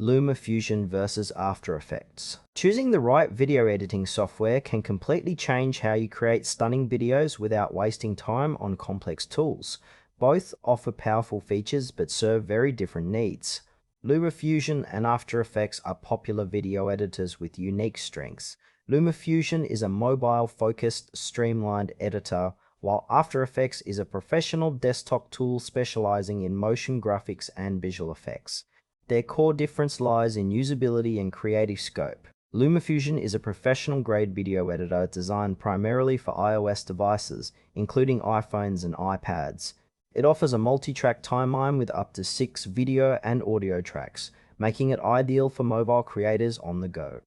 LumaFusion versus After Effects. Choosing the right video editing software can completely change how you create stunning videos without wasting time on complex tools. Both offer powerful features but serve very different needs. LumaFusion and After Effects are popular video editors with unique strengths. LumaFusion is a mobile-focused, streamlined editor, while After Effects is a professional desktop tool specializing in motion graphics and visual effects. Their core difference lies in usability and creative scope. LumaFusion is a professional-grade video editor designed primarily for iOS devices, including iPhones and iPads. It offers a multi-track timeline with up to 6 video and audio tracks, making it ideal for mobile creators on the go.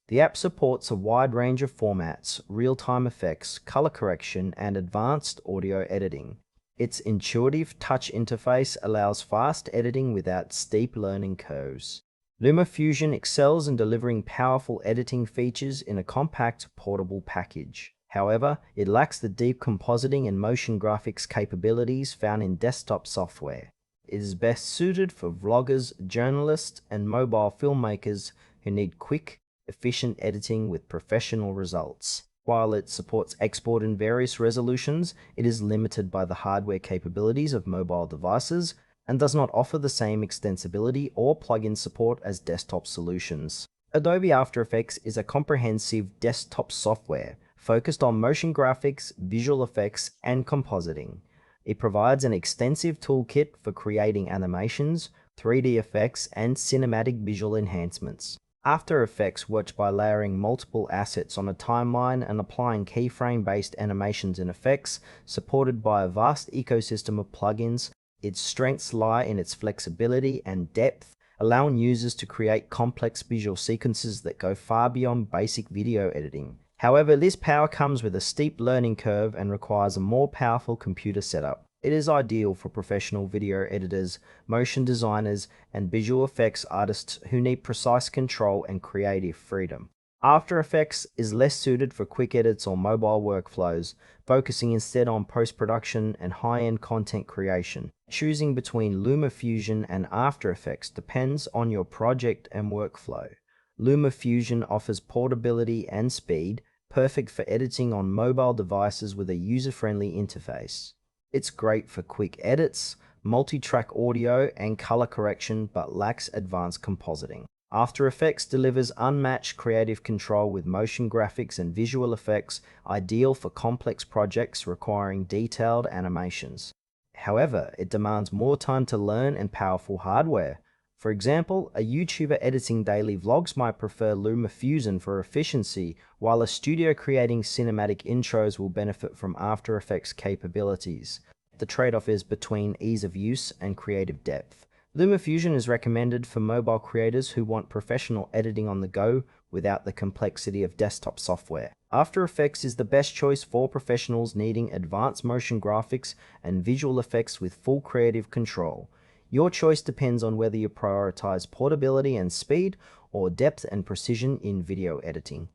The app supports a wide range of formats, real-time effects, color correction, and advanced audio editing. Its intuitive touch interface allows fast editing without steep learning curves. LumaFusion excels in delivering powerful editing features in a compact, portable package. However, it lacks the deep compositing and motion graphics capabilities found in desktop software. It is best suited for vloggers, journalists, and mobile filmmakers who need quick, efficient editing with professional results. While it supports export in various resolutions, it is limited by the hardware capabilities of mobile devices and does not offer the same extensibility or plugin support as desktop solutions. Adobe After Effects is a comprehensive desktop software focused on motion graphics, visual effects, and compositing. It provides an extensive toolkit for creating animations, 3D effects, and cinematic visual enhancements. After Effects works by layering multiple assets on a timeline and applying keyframe-based animations and effects, supported by a vast ecosystem of plugins. Its strengths lie in its flexibility and depth, allowing users to create complex visual sequences that go far beyond basic video editing. However, this power comes with a steep learning curve and requires a more powerful computer setup. It is ideal for professional video editors, motion designers, and visual effects artists who need precise control and creative freedom. After Effects is less suited for quick edits or mobile workflows, focusing instead on post-production and high-end content creation. Choosing between LumaFusion and After Effects depends on your project and workflow. LumaFusion offers portability and speed, perfect for editing on mobile devices with a user-friendly interface. It's great for quick edits, multi-track audio, and color correction, but lacks advanced compositing. After Effects delivers unmatched creative control with motion graphics and visual effects, ideal for complex projects requiring detailed animations. However, it demands more time to learn and powerful hardware. For example, a YouTuber editing daily vlogs might prefer LumaFusion for efficiency, while a studio creating cinematic intros will benefit from After Effects capabilities. The trade-off is between ease of use and creative depth. LumaFusion is recommended for mobile creators who want professional editing on the go without the complexity of desktop software. After Effects is the best choice for professionals needing advanced motion graphics and visual effects with full creative control. Your choice depends on whether you prioritize portability and speed or depth and precision in video editing.